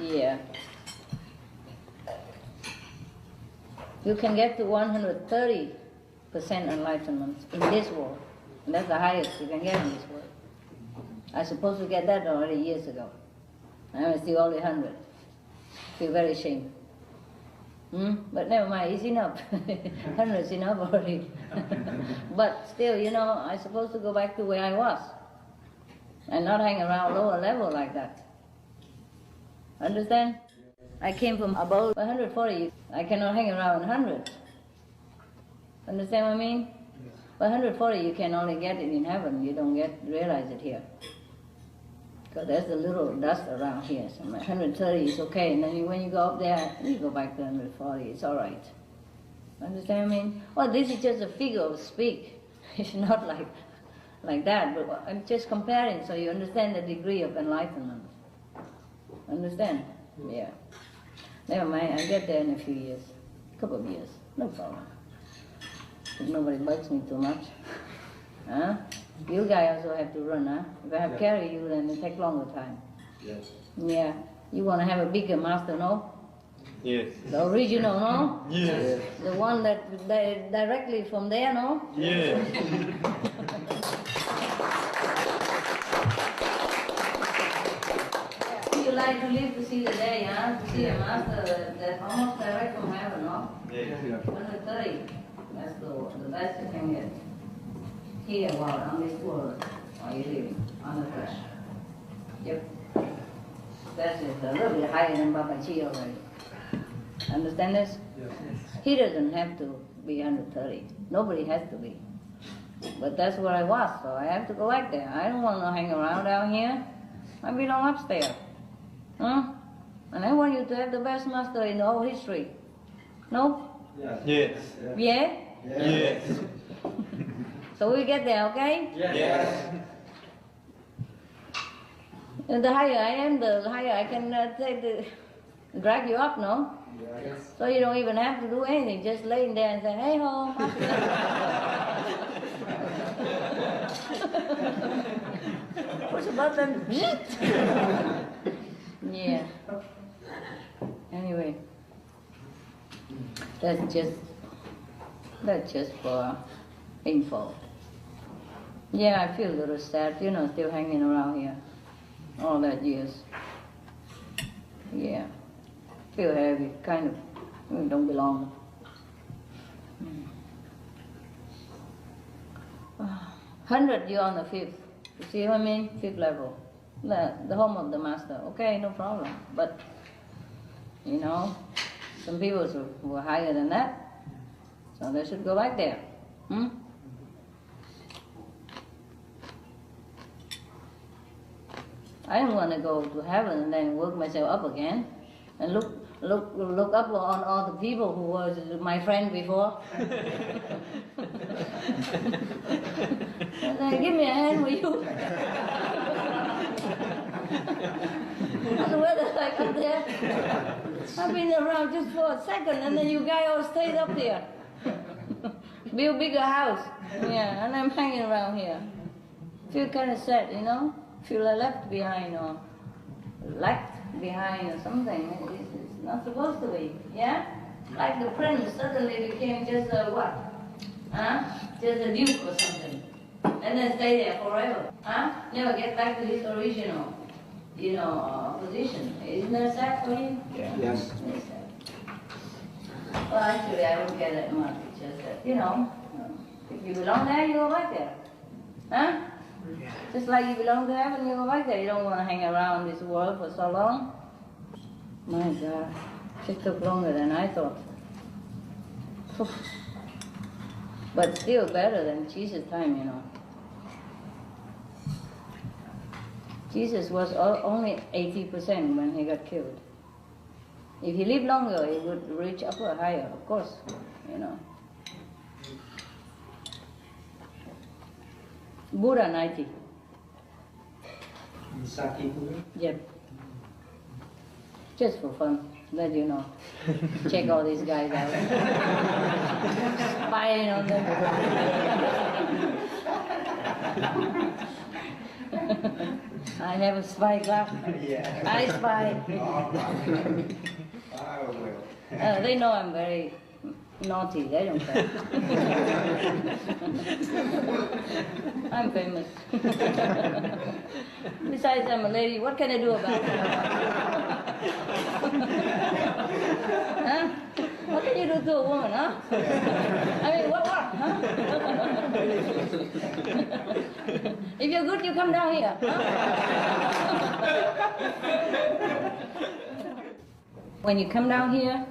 Yeah. You can get to 130% enlightenment in this world. And that's the highest you can get in this world. I supposed to get that already years ago. I'm still only 100. Feel very ashamed. But never mind, it's enough. 100 is enough already. But still, you know, I'm supposed to go back to where I was. And not hang around lower level like that. Understand? I came from above 140. I cannot hang around 100. Understand what I mean? 140 you can only get it in heaven. You don't realize it here. Because there's a little dust around here. So 130 is okay. And then when you go up there, you go back to 140. It's all right. Understand what I mean? Well, this is just a figure of speak. It's not like that. But I'm just comparing so you understand the degree of enlightenment. Understand? Yeah. Never mind. I'll get there in a few years. A couple of years. No problem. If nobody bugs me too much. Huh? You guys also have to run, huh? If I have carry you, then it take longer time. Yes. Yeah. You want to have a bigger master, no? Yes. The original, no? Yes. The one that directly from there, no? Yes. You like to live to see the day, huh? To see a master that's almost direct from heaven, no? Yes. 130. That's the best you can get. Here, well, on this world, are you living on the flesh? Yep. That is a little bit higher than Babaji already. Understand this? Yes. He doesn't have to be 130. Nobody has to be. But that's where I was, so I have to go back there. I don't want to hang around down here. I belong upstairs. Huh? And I want you to have the best master in the whole history. No? Yes. Yeah? Yes. So we get there, okay? Yes. And the higher I am, the higher I can drag you up, no? Yes. So you don't even have to do anything, just laying there and say, hey ho, push a button. Yeah. Anyway, that's just for info. Yeah, I feel a little sad, you know, still hanging around here all that years. Yeah. Feel heavy, kind of, don't belong. 100, you're on the 5th. You see what I mean? 5th level. The home of the master. Okay, no problem. But, you know, some people were higher than that. So they should go back there. I don't want to go to heaven and then work myself up again and look up on all the people who was my friend before. And then, give me a hand, will you? Where the heck up there? I've been around just for a second, and then you guys all stayed up there. Build bigger house. Yeah, and I'm hanging around here. Feel kind of sad, you know? Feel left behind or left behind or something. It's not supposed to be, yeah? Like the prince suddenly became just a what? Huh? Just a duke or something. And then stay there forever. Huh? Never get back to his original, you know, position. Isn't that sad for him? Yeah. Yes. It's sad. Well, actually, I don't get that much. It's just that, you know, if you belong there, you go back there. Huh? Just like you belong to heaven, you go back there. You don't want to hang around this world for so long. My God, it took longer than I thought. But still better than Jesus' time, you know. Jesus was only 80% when he got killed. If he lived longer, he would reach upper higher, of course, you know. Buddha 90. Saki Buddha? Yep. Just for fun, let you know. Check all these guys out. Spying on them. I have a spy glass. I spy. They know I'm very naughty. They don't care. I'm famous. Besides, I'm a lady. What can I do about it? Huh? What can you do to a woman, huh? I mean, what, huh? If you're good, you come down here, huh? When you come down here,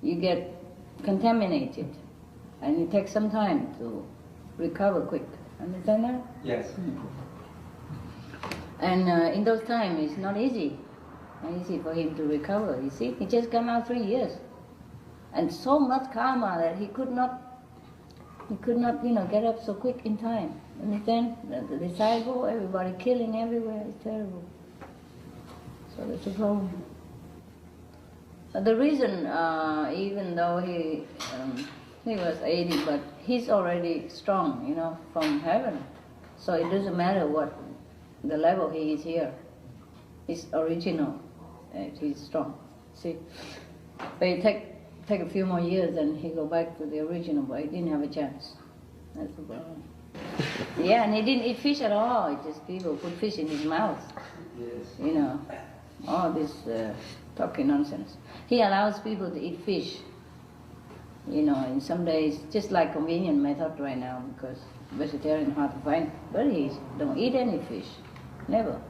you get contaminated, and it takes some time to recover quick. Understand that? Yes. And in those times, it's not easy. Not easy for him to recover. You see, he just came out 3 years, and so much karma that he could not, get up so quick in time. Understand? The disciple, everybody killing everywhere. It's terrible. So that's a problem. The reason, even though he was 80, but he's already strong, from heaven. So it doesn't matter what the level he is here. He's original. He's strong. See, but it take a few more years, and he go back to the original. But he didn't have a chance. That's the problem. Yeah, and he didn't eat fish at all. It just people put fish in his mouth. Yes. All this talking nonsense. He allows people to eat fish. In some days, just like convenient method right now, because vegetarian hard to find. But he don't eat any fish. Never.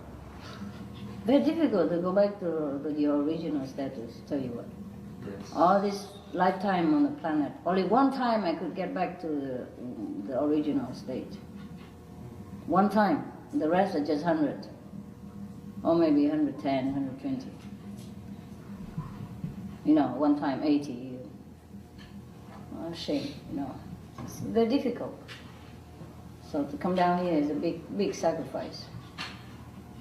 Very difficult to go back to your original status, tell you what. Yes. All this lifetime on the planet, only one time I could get back to the original state. One time. The rest are just 100. Or maybe 110, 120. One time 80. Oh, shame, It's very difficult. So to come down here is a big sacrifice.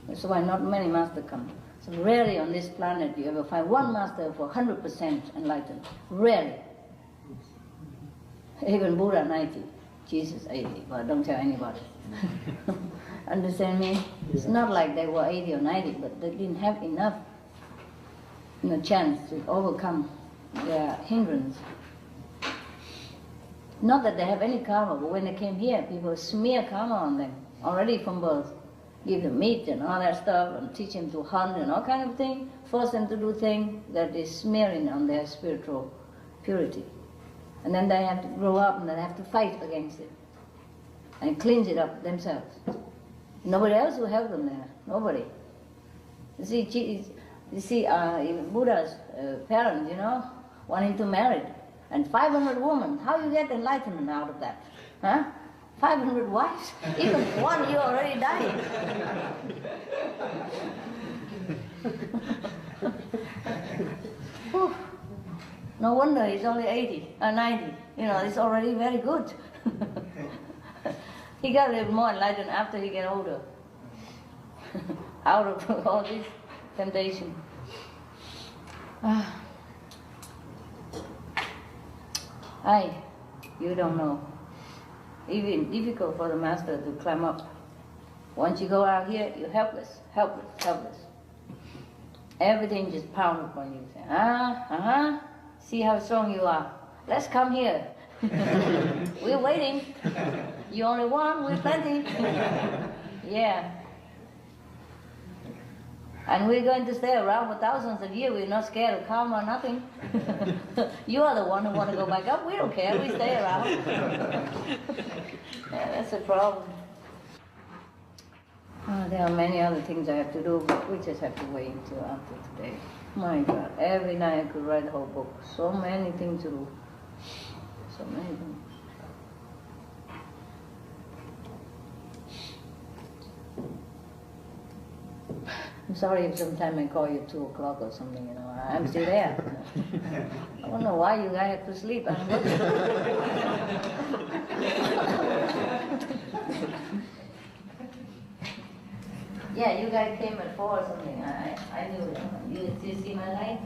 That's why not many masters come. So rarely on this planet you ever find one master for 100% enlightened. Rarely. Even Buddha 90, Jesus 80, but don't tell anybody. Understand me? It's not like they were 80 or 90, but they didn't have enough chance to overcome their hindrance. Not that they have any karma, but when they came here, people smear karma on them already from birth. Give them meat and all that stuff, and teach them to hunt and all kind of things. Force them to do things that is smearing on their spiritual purity. And then they have to grow up and they have to fight against it and cleanse it up themselves. Nobody else will help them there. Nobody. You see, even Buddha's parents, wanting to marry, and 500 women. How you get enlightenment out of that? Huh? 500 wives? Even one, you already died. No wonder he's only 90. It's already very good. He got a little more enlightened after he get older. Out of all this temptation. You don't know. Even difficult for the master to climb up. Once you go out here, you're helpless. Everything just pounds upon you. Say, see how strong you are. Let's come here. We're waiting. You only one, we're plenty. Yeah. And we're going to stay around for thousands of years. We're not scared of karma or nothing. You are the one who want to go back up. We don't care. We stay around. Yeah, that's a problem. There are many other things I have to do, but we just have to wait until after today. My God, every night I could write a whole book. So many things to do. So many things. I'm sorry if sometime I call you 2 o'clock or something, I'm still there. I don't know why you guys have to sleep. I'm working. Yeah, you guys came at 4 or something. I knew that. You see my light?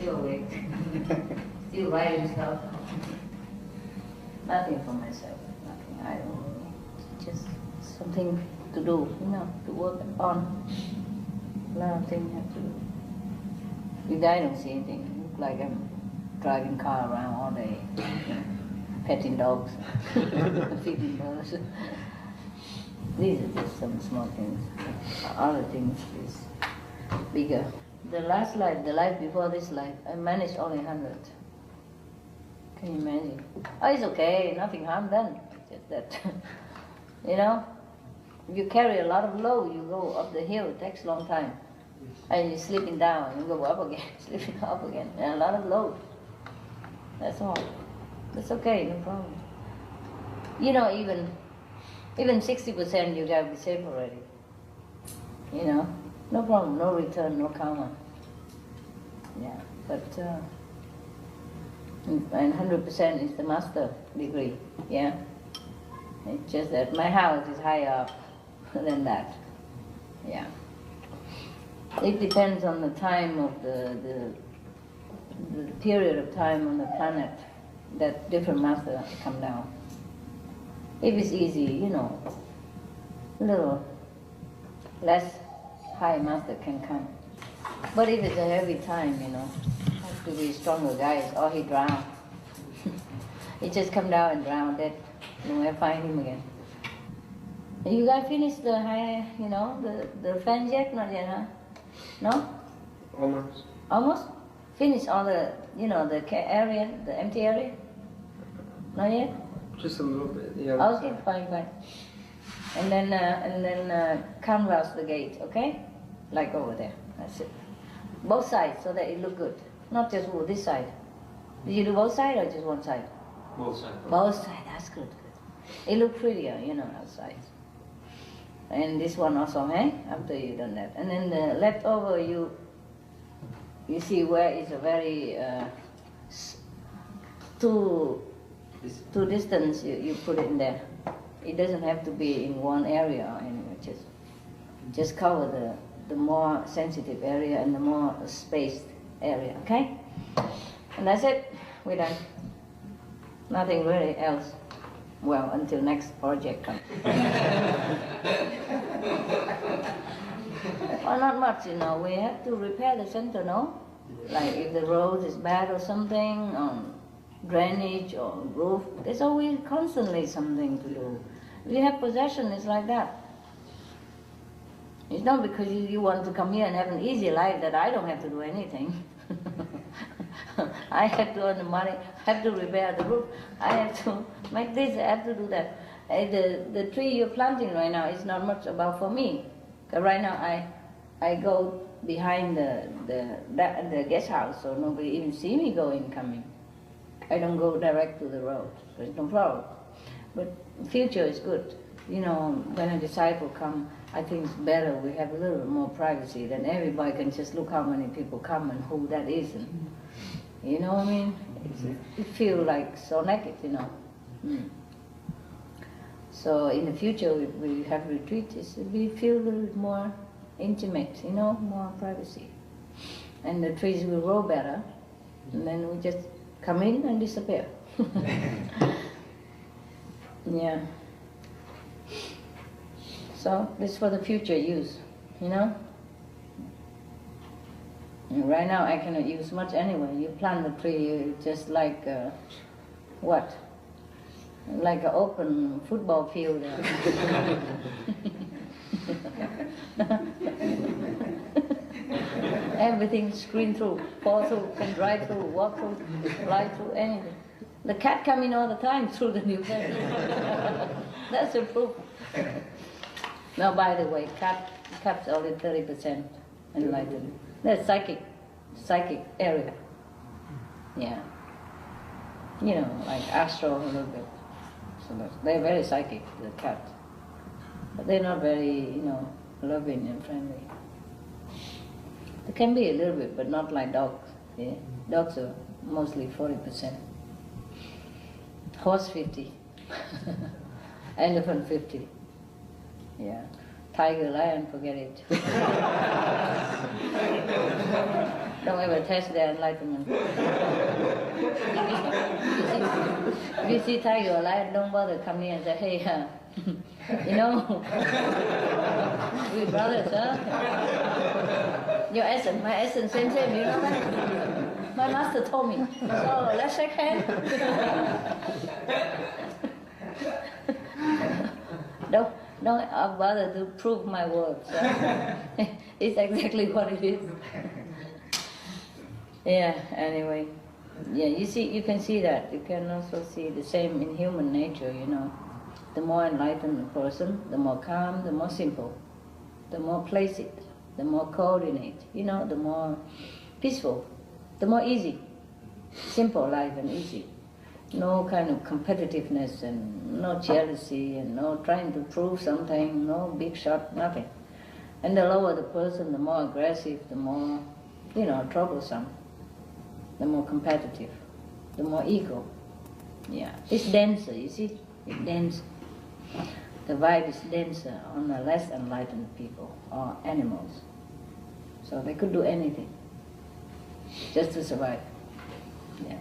Still awake. Still writing stuff. Nothing for myself. Nothing. I don't know. Just something to do, to work on. A lot of things you have to do. With I don't see anything. It looks like I'm driving car around all day, petting dogs, feeding birds. These are just some small things. Other things is bigger. The last life, the life before this life, I managed only 100. Can you imagine? Oh, it's okay, nothing harm done. Just that, if you carry a lot of load, you go up the hill, it takes a long time. And you're slipping down, you go up again, slipping up again, and a lot of load. That's all. That's okay, no problem. Even 60% you gotta be safe already. No problem, no return, no karma. Yeah, but and 100% is the master degree. Yeah, it's just that my house is higher up than that. Yeah, it depends on the time of the period of time on the planet that different masters come down. If it's easy, a little less high master can come. But if it's a heavy time, have to be stronger guys, or he drown. He just come down and drown, dead. I find him again. You guys finished the high, the fans yet? Not yet, huh? No? Almost. Almost? Finish all the, the area, the empty area? Not yet? Just a little bit, yeah. Okay, fine. And then canvas the gate, okay? Like over there. That's it. Both sides, so that it look good. Not just this side. Did you do both sides or just one side? Both sides. Both sides. That's good. It look prettier, outside. And this one also, after you done that. And then the leftover, you see where is a very too distance. You put it in there. It doesn't have to be in one area or anywhere. Just cover the more sensitive area and the more spaced area. Okay? And that's it. We're done. Nothing really else. Well, until next project comes. Well, not much, We have to repair the center, no? Like if the road is bad or something, drainage or roof, there's always constantly something to do. If you have possession, it's like that. It's not because you want to come here and have an easy life that I don't have to do anything. I have to earn the money, I have to repair the roof, I have to make this, I have to do that. The tree you're planting right now is not much about for me. Because right now I go behind the guest house, so nobody even see me going, coming. I don't go direct to the road, so it's no problem. But future is good. When a disciple come, I think it's better we have a little more privacy, than everybody can just look how many people come and who that is. And, you know what I mean? It feels like so naked, So in the future, we have retreats, we feel a little bit more intimate, more privacy. And the trees will grow better, and then we just come in and disappear. Yeah. So this is for the future use, And right now I cannot use much anyway. You plant the tree just like what? Like an open football field. Everything screen through, fall through, can drive through, walk through, fly through, anything. The cat come in all the time through the new fence. That's a proof. Now, by the way, cat's only 30% enlightened. That's psychic area. Yeah. Like astral a little bit. So they're very psychic, the cat. But they're not very, loving and friendly. They can be a little bit, but not like dogs. Yeah? Dogs are mostly 40%. Horse 50. Elephant 50. Yeah. Tiger, lion, forget it. Don't ever test their enlightenment. If you see tiger or lion, don't bother come here and say, hey, You know, we brothers, huh? Your essence, my essence, same, you know that? My master told me. So let's shake hands. Don't bother to prove my words. It's exactly what it is. Yeah, anyway. Yeah, you can see that. You can also see the same in human nature, you know. The more enlightened the person, the more calm, the more simple, the more placid, the more coordinate, you know, the more peaceful, the more easy. Simple life and easy. No kind of competitiveness and no jealousy and no trying to prove something, no big shot, nothing. And the lower the person, the more aggressive, the more, you know, troublesome, the more competitive, the more ego. Yeah, it's denser, you see, it's dense. The vibe is denser on the less enlightened people or animals. So they could do anything just to survive. Yeah.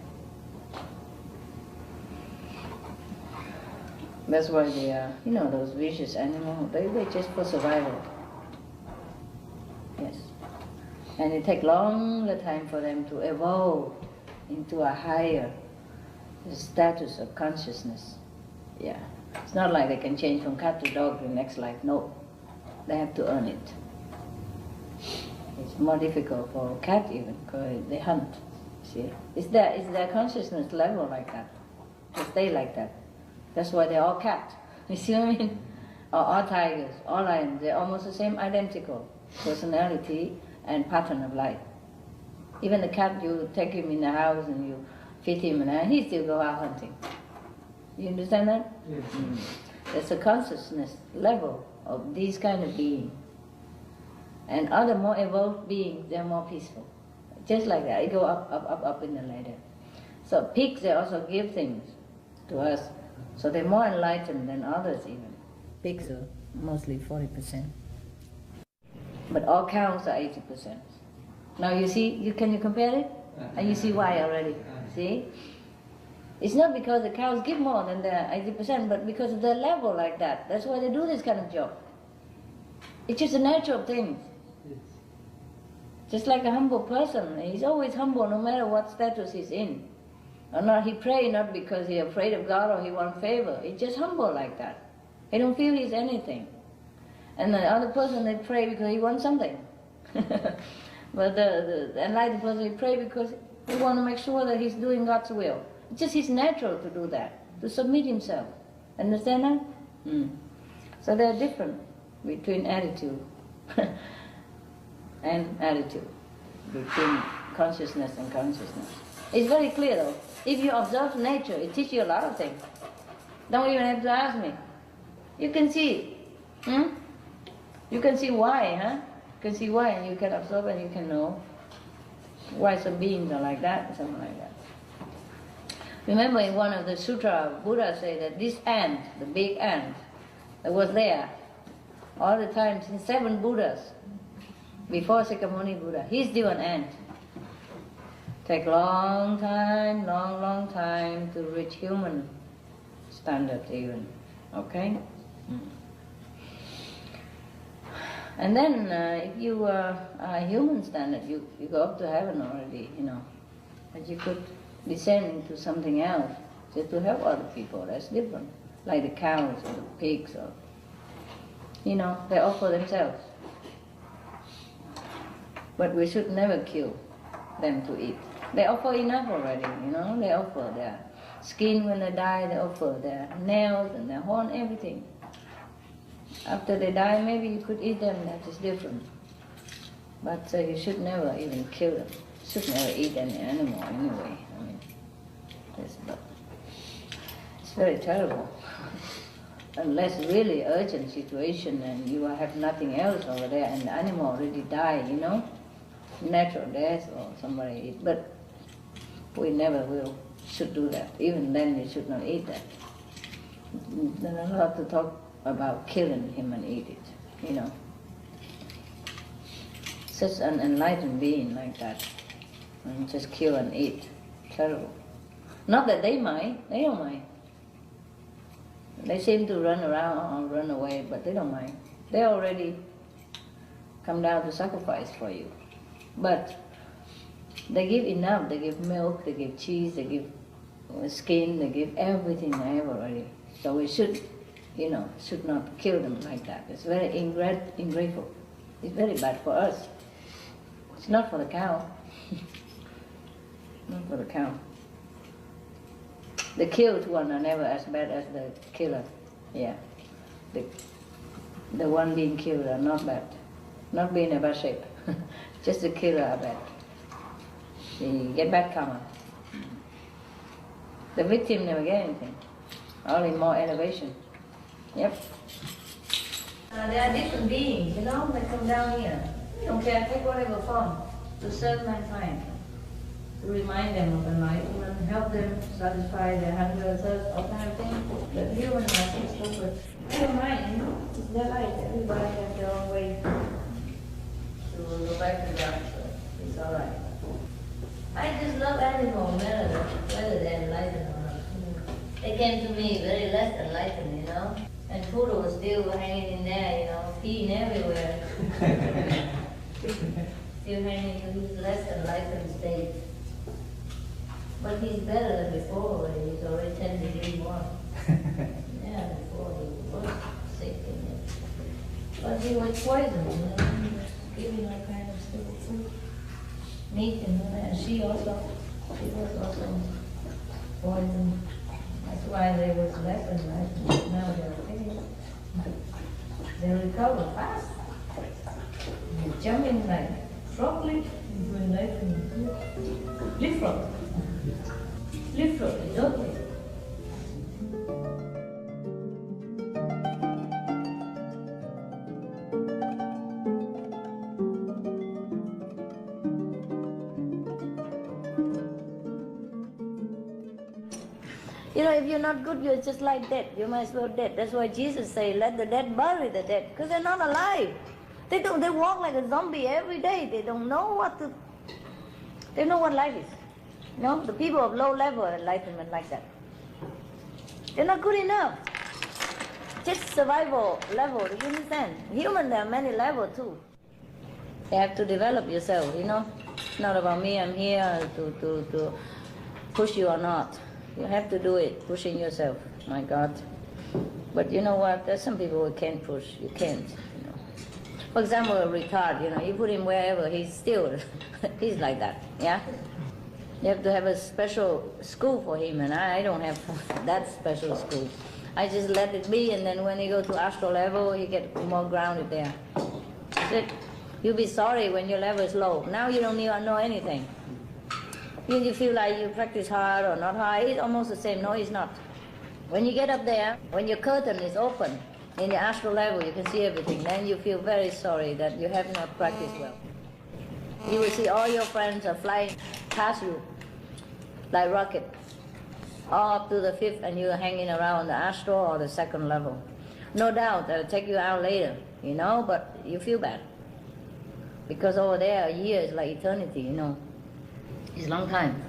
That's why they are, you know, those vicious animals, they're just for survival. Yes. And it takes longer time for them to evolve into a higher status of consciousness. Yeah. It's not like they can change from cat to dog in the next life. No. They have to earn it. It's more difficult for a cat even, because they hunt. See? It's their consciousness level like that. They stay like that. That's why they're all cat. You see what I mean? Or all tigers, all lions. They're almost the same identical personality and pattern of life. Even the cat, you take him in the house and you feed him and he still go out hunting. You understand that? Yes. There's a consciousness level of these kind of beings. And other more evolved beings, they're more peaceful. Just like that, they go up in the ladder. So pigs, they also give things to us. So they're more enlightened than others even. Pigs are mostly 40%. But all cows are 80%. Now you see, can you compare it? And you see why already, see? It's not because the cows give more than the 80%, but because of their level like that. That's why they do this kind of job. It's just a natural thing. Just like a humble person, he's always humble no matter what status he's in. Or not, he pray not because he's afraid of God or he wants favor. He's just humble like that. He don't feel he's anything. And the other person, they pray because he wants something. But the enlightened person, he pray because he wants to make sure that he's doing God's will. It's just his natural to do that, to submit himself. Understand that? So they're different between attitude and attitude, between consciousness and consciousness. It's very clear though. If you observe nature, it teaches you a lot of things. Don't even have to ask me. You can see it. You can see why, huh? You can see why, and you can observe and you can know why some beings are like that, something like that. Remember in one of the sutra, Buddha said that this ant, the big ant, that was there all the time since 7 Buddhas, before Sakyamuni Buddha, he's still an ant. Take long time to reach human standard even, okay? And then if you are a human standard, you go up to heaven already, you know. But you could descend into something else just to help other people, that's different. Like the cows or the pigs or, you know, they offer themselves. But we should never kill them to eat. They offer enough already, you know, they offer their skin when they die, they offer their nails and their horn, everything. After they die, maybe you could eat them, that is different. But you should never even kill them. You should never eat any animal anyway. I mean, it's very terrible. Unless really urgent situation and you have nothing else over there and the animal already died, you know, natural death or somebody eat. But we never should do that. Even then you should not eat that. There's a lot to talk about killing him and eat it, you know. Such an enlightened being like that, and just kill and eat, terrible. Not that they don't mind. They seem to run around or run away, but they don't mind. They already come down to sacrifice for you. But they give enough. They give milk, they give cheese, they give skin, they give everything they have already. So we should, should not kill them like that. It's very ungrateful. It's very bad for us. It's not for the cow. Not for the cow. The killed one are never as bad as the killer. Yeah. The one being killed are not bad. Not being in a bad shape. Just the killer are bad. You get bad karma. The victim never get anything. Only more elevation. Yep. There are different beings, they come down here. You don't care, take whatever form to serve mankind. To remind them of enlightenment, help them satisfy their hunger, thirst, all kind of things. But human life is stupid. I don't mind, it's their life. Everybody has their own way to go back to God, so it's alright. I just love animals whether they're enlightened or not. They came to me very less enlightened, and food was still hanging in there, peeing everywhere. Still hanging in his less enlightened state. But he's better than before already. He's already 10 degrees more. Yeah, before he was sick. But he was poisoned, he was giving all kind of stupid food. Meat and she was also poisoned. That's why they was less enlightened. Now they're okay. They recover fast. They're jumping like frog leap into enlightenment. Leapfrog. Leapfrog is okay. If you're not good, you're just like dead. You might as well dead. That's why Jesus said, let the dead bury the dead, because they're not alive. They walk like a zombie every day. They don't know they know what life is. The people of low level enlightenment like that. They're not good enough. Just survival level, do you understand? Human, there are many levels too. You have to develop yourself, It's not about me, I'm here to push you or not. You have to do it, pushing yourself, my God. But you know what, there's some people who can't push, you can't. For example, a retard, you put him wherever, he's like that, yeah? You have to have a special school for him, and I don't have that special school. I just let it be, and then when he go to astral level, he get more grounded there. That's it. You'll be sorry when your level is low. Now you don't even know anything. You feel like you practice hard or not hard, it's almost the same. No, it's not. When you get up there, when your curtain is open, in the astral level you can see everything, then you feel very sorry that you have not practiced well. You will see all your friends are flying past you like rocket, all up to the 5th, and you're hanging around the astral or the 2nd level. No doubt that'll take you out later, but you feel bad. Because over there, a year is like eternity, It's a long time.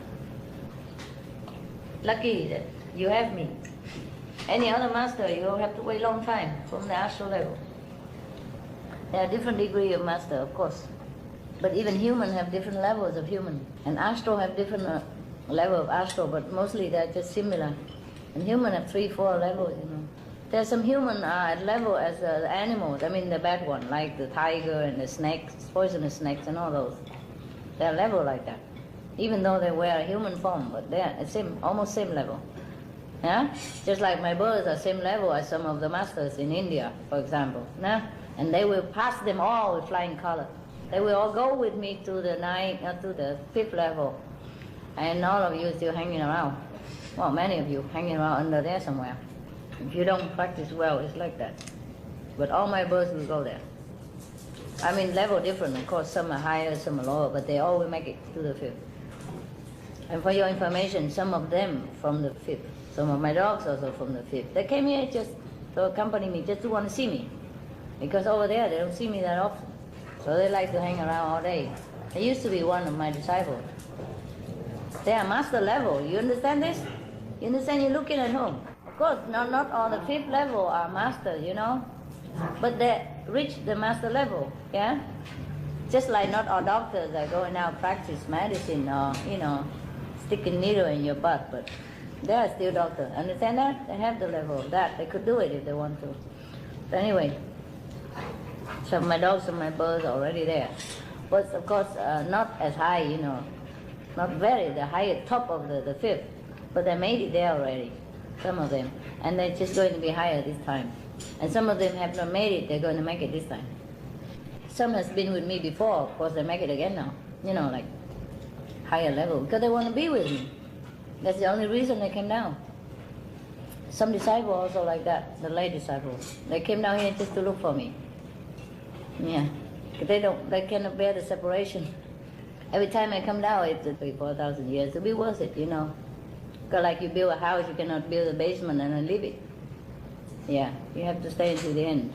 Lucky that you have me. Any other master, you have to wait a long time from the astral level. There are different degrees of master, of course. But even humans have different levels of human. And astral have different level of astral, but mostly they're just similar. And human have 3, 4 levels, There's some human at level as the animals, the bad one, like the tiger and the snakes, poisonous snakes and all those. They're level like that. Even though they wear a human form, but they're almost same level. Yeah? Just like my birds are same level as some of the masters in India, for example. Yeah? And they will pass them all with flying color. They will all go with me to the 5th level. And all of you still hanging around. Well, many of you hanging around under there somewhere. If you don't practice well, it's like that. But all my birds will go there. Level different, of course. Some are higher, some are lower, but they all will make it to the 5th. And for your information, some of them from the 5th. Some of my dogs also from the 5th. They came here just to accompany me, just to want to see me. Because over there, they don't see me that often. So they like to hang around all day. They used to be one of my disciples. They are master level. You understand this? You understand? You're looking at home. Of course, not all the fifth level are masters, you know, but they reach the master level, yeah? Just like not all doctors are going out practice medicine or, you know, stick a needle in your butt, but they are still doctors. Understand that? They have the level of that. They could do it if they want to. But anyway, so my dogs and my birds are already there. But of course, not as high, you know, not very, the higher top of the fifth, but they made it there already, some of them. And they're just going to be higher this time. And some of them have not made it, they're going to make it this time. Some has been with me before, of course they make it again now, you know, like higher level, because they want to be with me. That's the only reason they came down. Some disciples also like that, the lay disciples. They came down here just to look for me. Yeah, because they cannot bear the separation. Every time I come down, it's 3,000-4,000 years. It'll be worth it, you know. Because like you build a house, you cannot build a basement and then leave it. Yeah, you have to stay until the end.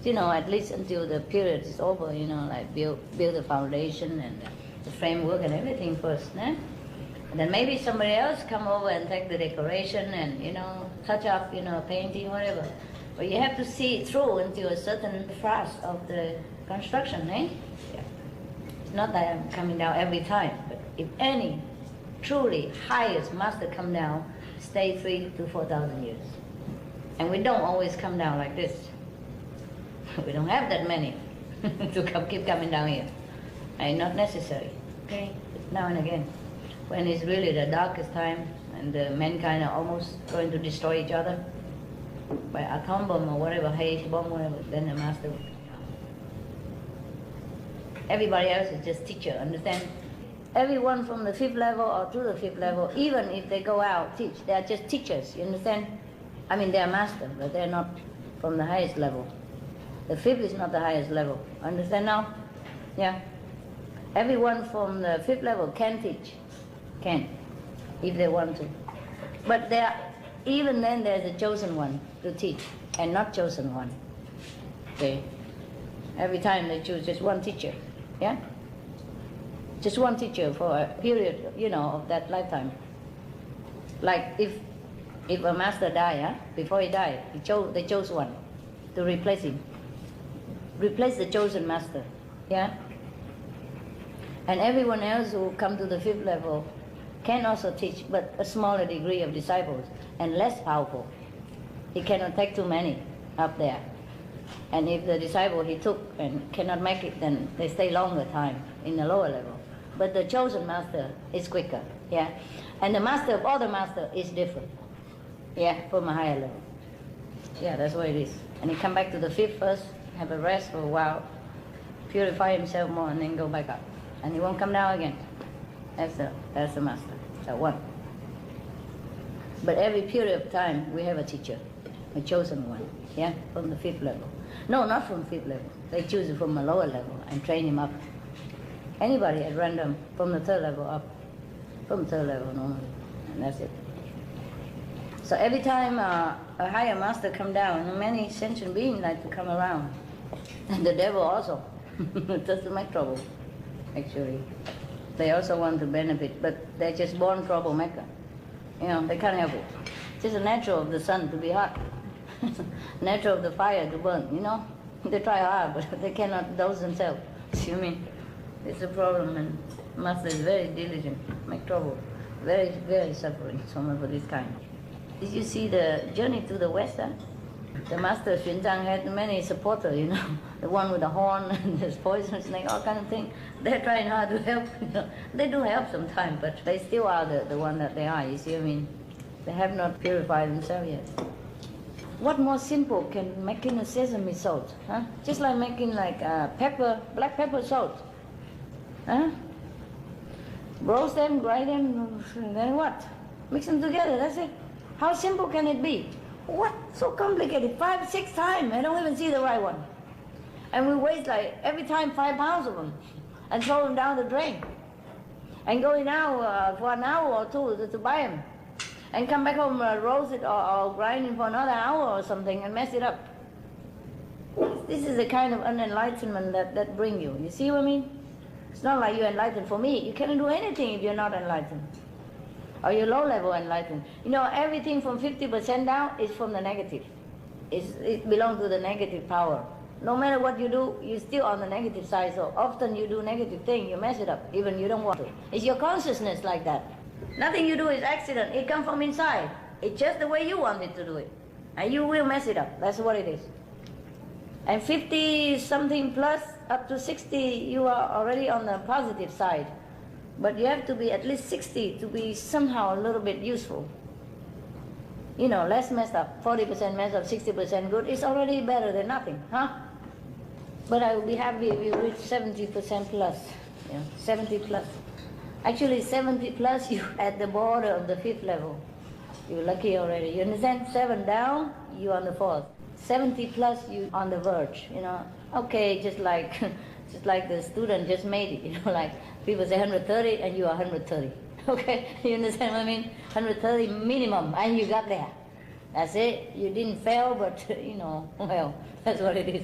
You know, at least until the period is over, you know, like build the foundation and the framework and everything first, eh? And then maybe somebody else come over and take the decoration and, you know, touch up, you know, painting, whatever. But you have to see it through until a certain phase of the construction, eh? Yeah. It's not that I'm coming down every time, but if any truly highest master come down, stay 3,000 to 4,000 years. And we don't always come down like this. We don't have that many to keep coming down here. And not necessary, okay? Now and again. When it's really the darkest time and the mankind are almost going to destroy each other by atom bomb or whatever, H bomb, whatever, then the master will come down. Everybody else is just teacher, understand? Everyone from the fifth level or to the fifth level, even if they go out teach, they are just teachers, you understand? I mean, they are master, but they're not from the highest level. The fifth is not the highest level. Understand now? Yeah. Everyone from the fifth level can teach. Can, if they want to. But there, even then there's a chosen one to teach and not chosen one. Okay. Every time they choose just one teacher. Yeah? Just one teacher for a period, you know, of that lifetime. Like if a master died, yeah, before he died, they chose one to replace him. Replace the chosen master. Yeah? And everyone else who come to the fifth level can also teach, but a smaller degree of disciples and less powerful. He cannot take too many up there. And if the disciple he took and cannot make it, then they stay longer time in the lower level. But the chosen master is quicker, yeah. And the master of all the master is different, yeah, from a higher level. Yeah, that's what it is. And he come back to the fifth first, have a rest for a while, purify himself more, and then go back up. And he won't come down again. That's the master, that one. But every period of time, we have a teacher, a chosen one, yeah, from the fifth level. No, not from fifth level. They choose it from a lower level and train him up. Anybody at random, from the third level up, from third level normally, and that's it. So every time a higher master come down, many sentient beings like to come around, and the devil also, just to make trouble, actually. They also want to benefit, but they're just born troublemaker. You know, they can't help it. It's just natural of the sun to be hot, natural of the fire to burn, you know. They try hard, but they cannot dose themselves. See what I mean? It's a problem, and master is very diligent, make trouble, very, very suffering, someone for this kind. Did you see the journey to the west? Huh? The master Xuan Zhang had many supporters, you know, the one with the horn and the poison snake, all kind of thing. They're trying hard to help, you know. They do help sometimes, but they still are the one that they are, you see what I mean? They have not purified themselves yet. What more simple can making a sesame salt, huh? Just like making like pepper, black pepper salt, huh? Roast them, grind them, and then what? Mix them together, that's it. How simple can it be? What? So complicated, 5, 6 times, I don't even see the right one. And we waste like, every time 5 pounds of them, and throw them down the drain. And going out for an hour or two to buy them. And come back home, roast it or grind it for another hour or something and mess it up. This is the kind of unenlightenment that bring you. You see what I mean? It's not like you're enlightened for me. You cannot do anything if you're not enlightened. or you're low level enlightened. You know, everything from 50% down is from the negative. It belongs to the negative power. No matter what you do, you're still on the negative side. So often you do negative things, you mess it up, even you don't want to. It's your consciousness like that. Nothing you do is accident. It comes from inside. It's just the way you want it to do it. And you will mess it up. That's what it is. And 50 something plus up to 60, you are already on the positive side. But you have to be at least 60 to be somehow a little bit useful. You know, less messed up. 40% messed up, 60% good. It's already better than nothing, huh? But I will be happy if you reach 70% plus. Yeah, 70 plus. Actually, 70 plus, you at the border of the 5th level. You're lucky already. You understand? 7 down, you on the 4th. 70 plus, you on the verge. You know, okay, just like the student just made it. You know, like people say 130, and you are 130. Okay, you understand what I mean? 130 minimum, and you got there. That's it. You didn't fail, but you know, well, that's what it is.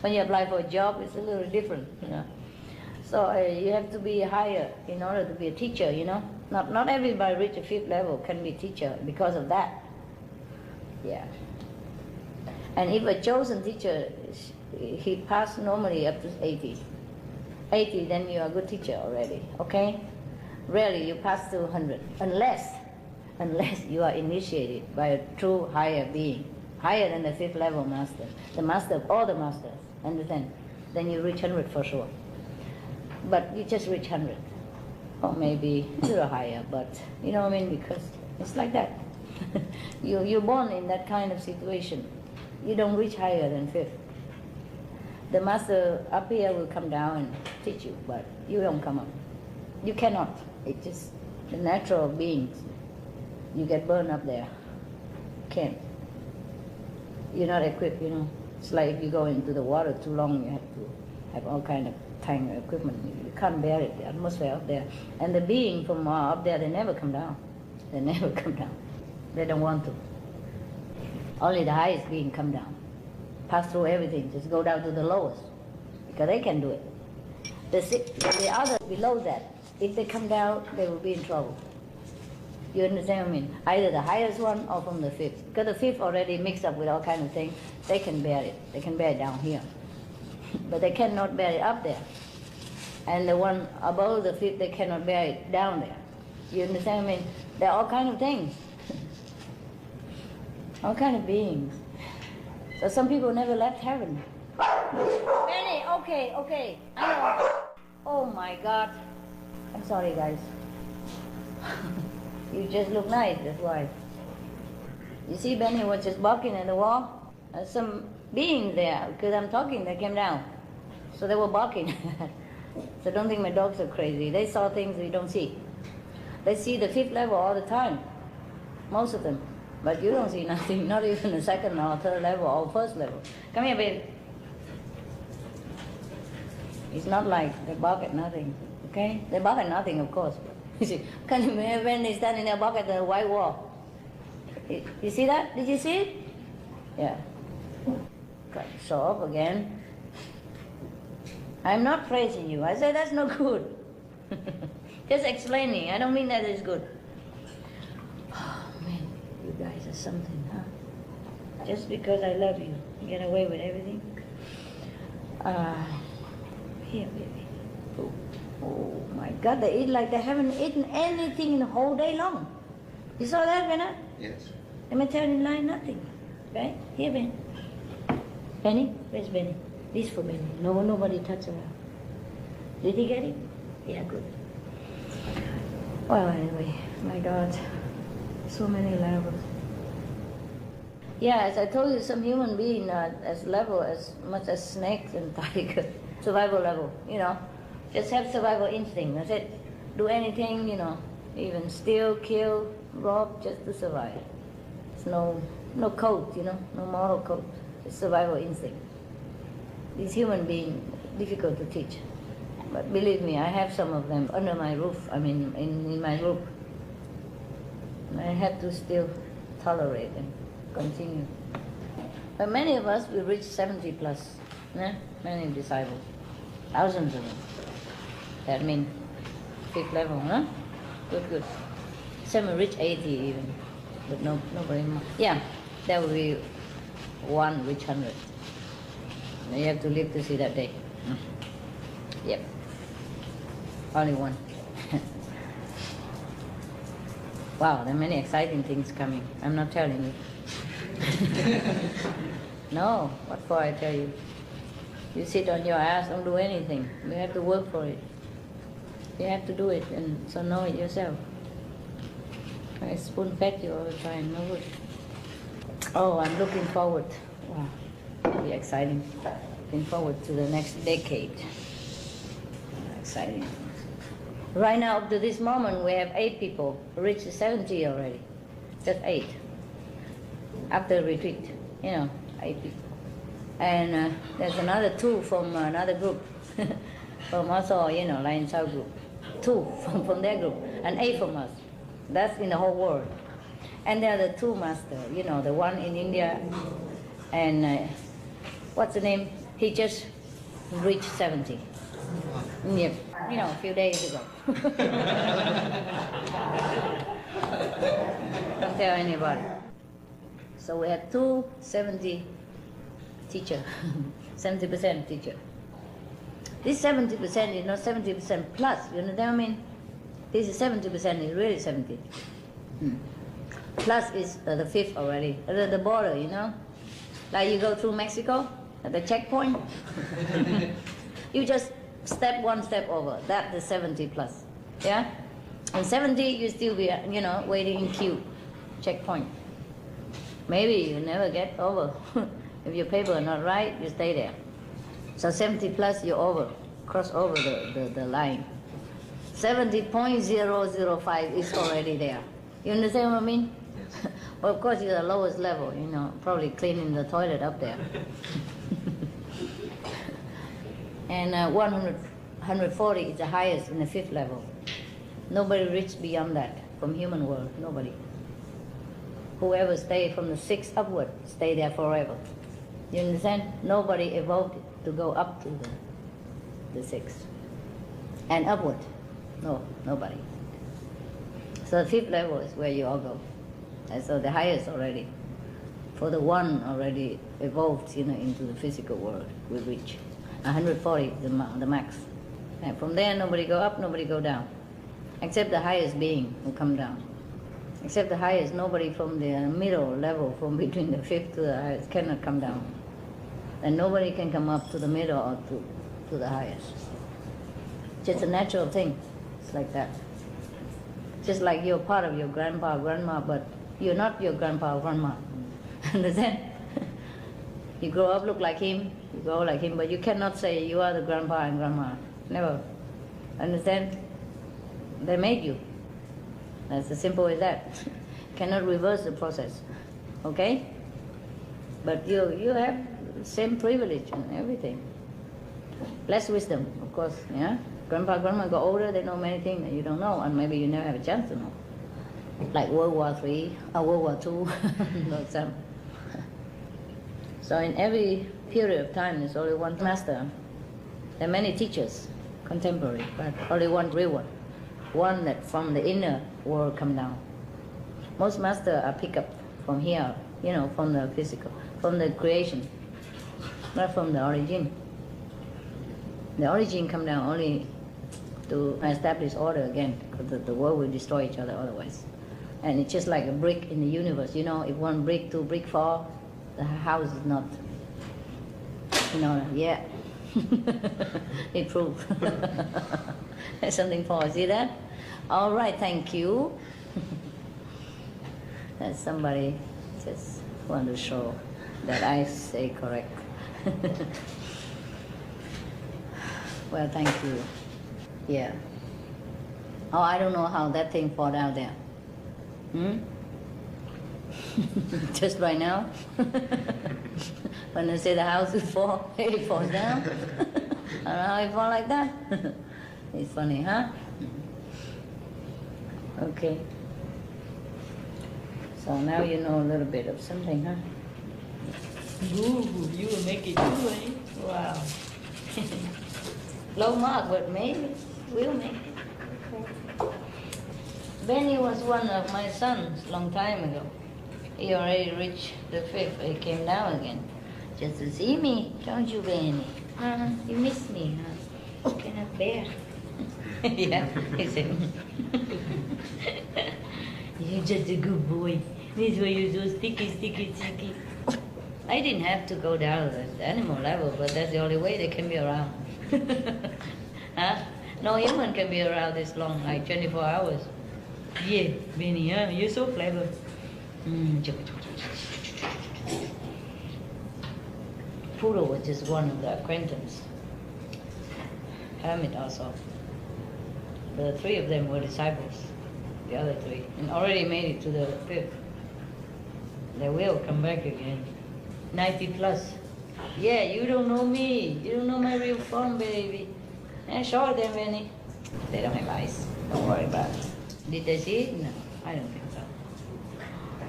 When you apply for a job, it's a little different, you know. So you have to be higher in order to be a teacher, you know. Not everybody reach a 5th level can be a teacher because of that. Yeah. And if a chosen teacher, he passed normally up to 80. 80, then you are a good teacher already, okay? Rarely you pass to 100, unless you are initiated by a true higher being, higher than the 5th level master, the master of all the masters, understand? Then you reach 100 for sure. But you just reach 100, or maybe a little higher, but you know what I mean, because it's like that. You're born in that kind of situation. You don't reach higher than 5th. The master up here will come down and teach you, but you don't come up. You cannot. It's just the natural beings. You get burned up there. Can't. You're not equipped, you know. It's like if you go into the water too long, you have to have all kind of tank equipment. You can't bear it, the atmosphere up there. And the being from up there, they never come down. They never come down. They don't want to. Only the highest being come down. Pass through everything, just go down to the lowest. Because they can do it. The others below that, if they come down, they will be in trouble. You understand what I mean? Either the highest one or from the 5th. Because the 5th already mixed up with all kinds of things. They can bear it. They can bear it down here. But they cannot bear it up there. And the one above the 5th, they cannot bear it down there. You understand what I mean? There are all kinds of things. All kinds of beings. So some people never left heaven. Benny, okay. I know. Oh my God. I'm sorry, guys. You just look nice, that's why. You see, Benny was just barking at the wall. Some beings there, because I'm talking, they came down. So they were barking. So don't think my dogs are crazy. They saw things we don't see. They see the 5th level all the time. Most of them. But you don't see nothing, not even the 2nd or 3rd level or 1st level. Come here, baby. It's not like they bark at nothing, okay? They bark at nothing, of course. You see, can you imagine when they stand in there bark at the white wall? You see that? Did you see it? Yeah. Got to show up again. I'm not praising you. I said that's no good. Just explaining. I don't mean that it's good. Oh, man, you guys are something, huh? Just because I love you, you get away with everything. Here, baby. Oh my God, they eat like they haven't eaten anything in the whole day long. You saw that, Bernard? Yes. Am I telling lie? Nothing. Right? Here, Benny. Benny? Where's Benny? This for Benny. Nobody touch her. Did he get it? Yeah, good. Well, anyway, my God, so many levels. Yeah, as I told you, some human being as level as much as snakes and tigers. Survival level, you know. Just have survival instinct, that's it. Do anything, you know, even steal, kill, rob, just to survive. It's no code, you know, no moral code. It's survival instinct. These human beings, difficult to teach. But believe me, I have some of them under my roof, I mean, in my group. And I have to still tolerate and continue. But many of us will reach 70 plus, many disciples, thousands of them. That means 5th level, huh? Good. Some will reach 80 even, but nobody more. Yeah, there will be one reach 100. You have to live to see that day. Yep, only one. Wow, there are many exciting things coming. I'm not telling you. No, what for I tell you? You sit on your ass, don't do anything. You have to work for it. You have to do it, and so know it yourself. I spoon-fed you all the time, no good. Oh, I'm looking forward. Wow, it'll be exciting. Looking forward to the next decade. Exciting. Right now, up to this moment, we have 8 people reached 70 already. Just 8. After retreat, 8 people. And there's another 2 from another group, from also, Lion South group. 2 from their group, and 8 from us. That's in the whole world. And there are the 2 masters, the one in India, and what's the name? He just reached 70. Yep. A few days ago. Don't tell anybody. So we have 270 teacher, 70% teacher. This 70% is not 70% plus, you know what I mean? This is 70% is really 70. Plus is the 5th already, the border, Like you go through Mexico, at the checkpoint, you just step 1 step over, that's the 70 plus, yeah? And 70, you still be, waiting in queue, checkpoint. Maybe you never get over. If your paper is not right, you stay there. So 70 plus, you're over, cross over the line. 70.005 is already there. You understand what I mean? Yes. Well, of course, you're the lowest level, probably cleaning the toilet up there. And 140 is the highest in the 5th level. Nobody reached beyond that from human world, nobody. Whoever stayed from the 6th upward, stay there forever. You understand? Nobody evolved to go up to the 6th. And upward, no, nobody. So the 5th level is where you all go. And so the highest already. For the 1 already evolved, into the physical world, we reach. 140 is the max. And from there, nobody go up, nobody go down. Except the highest being will come down. Except the highest, nobody from the middle level, from between the 5th to the highest, cannot come down. And nobody can come up to the middle or to the highest. Just a natural thing. It's like that. Just like you're part of your grandpa or grandma, but you're not your grandpa or grandma. Understand? You grow up, look like him, you go like him, but you cannot say you are the grandpa and grandma. Never. Understand? They made you. That's as simple as that. Cannot reverse the process. Okay? But you have the same privilege and everything. Less wisdom, of course, yeah? Grandpa, grandma go older, they know many things that you don't know, and maybe you never have a chance to know. Like World War III, or World War II, for example. So in every period of time, there's only one master. There are many teachers, contemporary, but only one real one. One that from the inner world come down. Most masters are picked up from here, from the physical, from the creation, not from the origin. The origin come down only to establish order again, because the world will destroy each other otherwise. And it's just like a brick in the universe. If 1 brick, 2 brick fall, the house is not, yeah. It proved. There's something for, see that? All right, thank you. That somebody just want to show that I say correct. Well, thank you. Yeah. Oh, I don't know how that thing fall down there. Just right now? When I say the house is fall, it falls down. I don't know how it fall like that. It's funny, huh? Okay. So now you know a little bit of something, huh? Ooh, you will make it too, eh? Wow. Low mark, but maybe we'll make it. Benny was one of my sons long time ago. He already reached the 5th. He came down again just to see me. Don't you, Benny? You miss me, huh? Cannot bear. Yeah, he said. You're just a good boy. This way you're so sticky. I didn't have to go down to the animal level, but that's the only way they can be around. Huh? No human can be around this long, like 24 hours. Yeah, Benny, huh? You're so clever. Poodle was just one of the acquaintance. Hermit also. The 3 of them were disciples, the other 3, and already made it to the 5th. They will come back again. 90 plus. Yeah, you don't know me. You don't know my real form, baby. And show them any. They don't have eyes. Don't worry about it. Did they see it? No, I don't think so.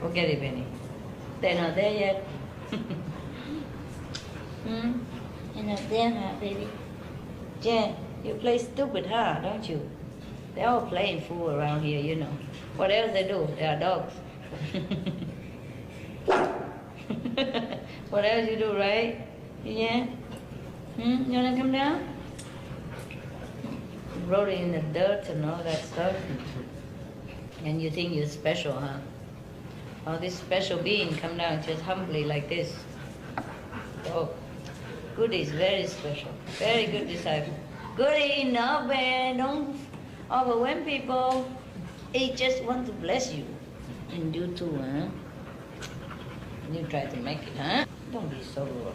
Forget it, Benny. They're not there yet. You're not there, huh, baby? Jen, you play stupid, huh, don't you? They're all playing fool around here, you know. What else they do? They are dogs. What else you do, right? Yeah? You wanna come down? Wrote it in the dirt and all that stuff. And you think you're special, huh? Oh, this special being come down just humbly like this. Oh, Goody is very special. Very good disciple. Goody, no, man, don't overwhelm people. He just wants to bless you. And you too, huh? You try to make it, huh? Don't be so rude.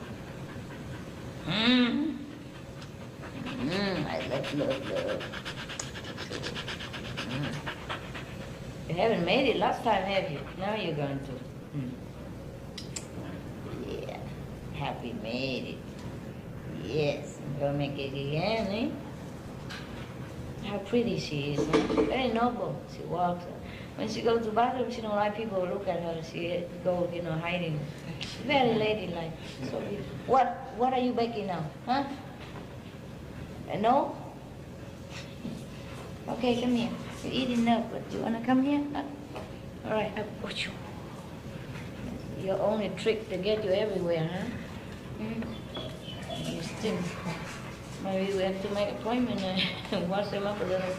I love. You haven't made it last time, have you? Now you're going to. Yeah, happy made it. Yes, I'm going to make it again, eh? How pretty she is, huh? Very noble. She walks. When she goes to the bathroom, she don't like people to look at her. She go, hiding. Very ladylike. So beautiful. What are you baking now, huh? No? Okay, come here. You're eating enough, but you wanna come here? Huh? All right, I'll put you. Your only trick to get you everywhere, huh? You stink. Maybe we have to make an appointment and wash them up a little.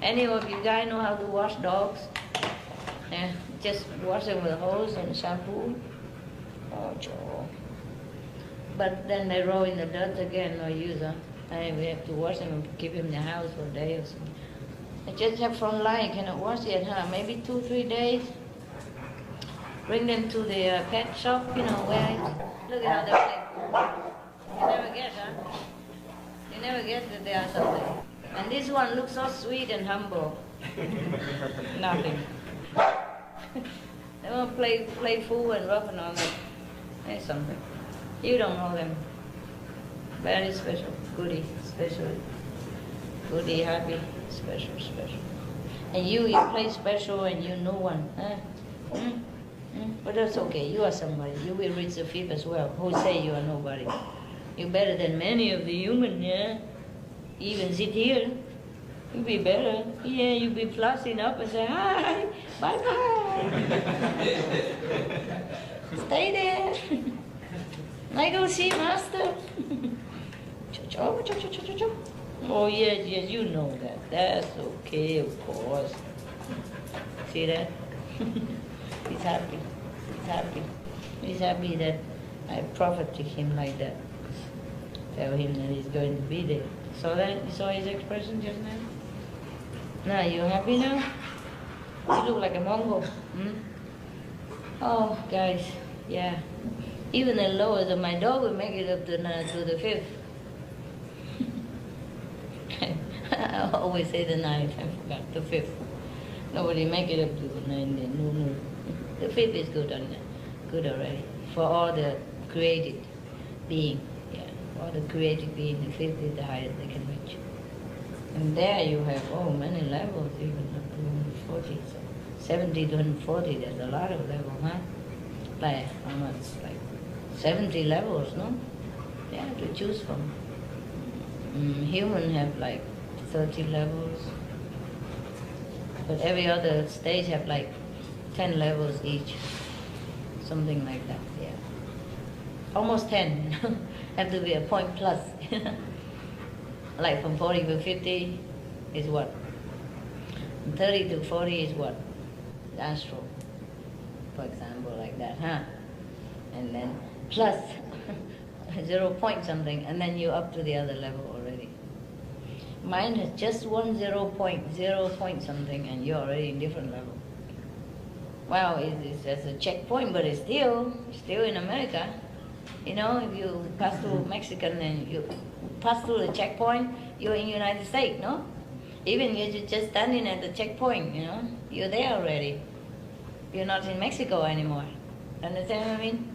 Any of you guys know how to wash dogs? Yeah, just wash them with a hose and shampoo. Oh, Joe. But then they roll in the dirt again, no use, huh? And we have to wash them and keep them in the house for a day or something. I just have front line, cannot wash yet, huh? Maybe 2-3 days. Bring them to the pet shop, where look at how they play. You never guess, huh? You never guess that they are something. And this one looks so sweet and humble. Nothing. They won't play fool and rough and all that. There's something. You don't know them. Very special. Goody, special. Goody, happy, special. And you play special and you know one. Huh? But that's okay. You are somebody. You will reach the 5th as well. Who say you are nobody? You're better than many of the human, yeah? Even sit here. You'll be better. Yeah, you'll be flossing up and say, hi, bye-bye. Stay there. I go see master. Oh, yes, you know that. That's okay, of course. See that? He's happy. He's happy that I profit to him like that. Tell him that he's going to be there. You saw his expression just now? Now, you happy now? You look like a Mongol. Oh, guys, yeah. Even the lowest of my dog will make it up to the 5th. I always say the 9th, I forgot, the 5th. Nobody make it up to the 9th, no. The 5th is good already. For all the created being, all the created being, the 5th is the highest they can reach. And there you have, many levels, even up to 140. So 70 to 140, there's a lot of levels, huh? Like, how much? Like 70 levels, no? Yeah, to choose from. Human have like 30 levels. But every other stage have like 10 levels each. Something like that, yeah. Almost 10, have to be a point plus. Like from 40 to 50 is what? From 30 to 40 is what? Astral, for example, like that, huh? And then plus 0 point something, and then you're up to the other level already. Mind has just 0 point something, and you're already in different level. Wow, it's just a checkpoint, but it's still in America. You know, if you pass through Mexican and you pass through the checkpoint, you're in United States, no? Even you're just standing at the checkpoint, you know, you're there already. You're not in Mexico anymore. Understand what I mean?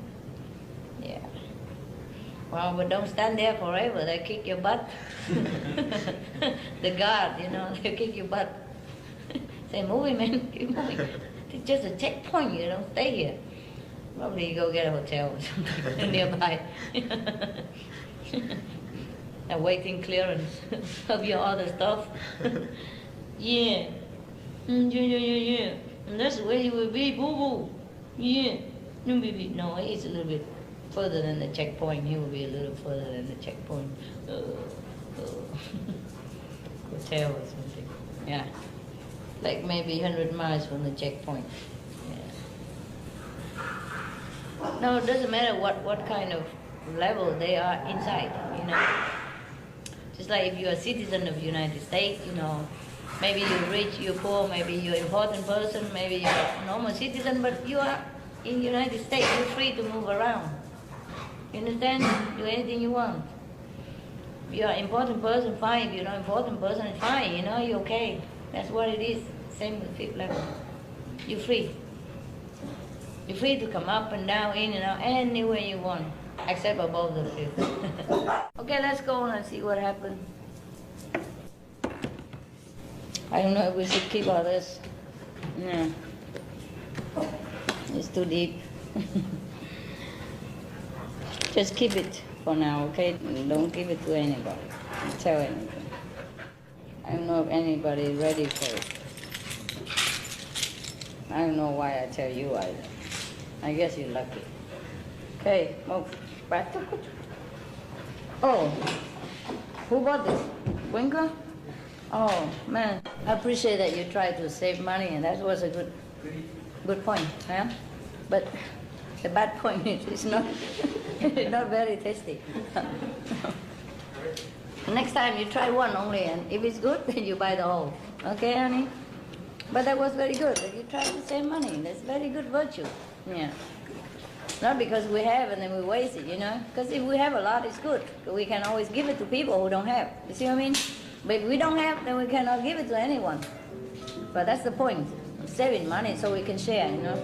Yeah. Well, but don't stand there forever. They kick your butt. The guard, you know, they kick your butt. Say, moving, man, keep moving. It's just a checkpoint. You don't stay here. Probably you go get a hotel or something nearby. Awaiting clearance of your other stuff. Yeah. Yeah. And that's where you will be, boo-boo. Yeah. No, it's a little bit further than the checkpoint. He will be a little further than the checkpoint. Hotel or something. Yeah. Like maybe 100 miles from the checkpoint. Yeah. No, it doesn't matter what kind of level they are inside, you know. Just like if you're a citizen of the United States, you know, maybe you're rich, you're poor, maybe you're an important person, maybe you're a normal citizen, but you are in the United States, you're free to move around. You understand? Do anything you want. If you're an important person, fine. If you're not an important person, fine, you know, you're okay. That's what it is. Same with fifth level. You're free. You're free to come up and down, in and out, anywhere you want, except above the fifth. Okay, let's go on and see what happens. I don't know if we should keep all this. No. It's too deep. Just keep it for now, okay? Don't give it to anybody. Don't tell anything. I don't know if anybody is ready for it. I don't know why I tell you either. I guess you're lucky. Okay, move. Back. Oh, who bought this? Winkler? Oh, man. I appreciate that you tried to save money, and that was a good point, yeah? But the bad point is it's not, it's not very tasty. Next time you try one only, and if it's good, then you buy the whole. Okay, honey? But that was very good. You tried to save money. That's very good virtue. Yeah. Not because we have and then we waste it, you know? Because if we have a lot, it's good. We can always give it to people who don't have. You see what I mean? But if we don't have, then we cannot give it to anyone. But that's the point. Saving money so we can share, you know?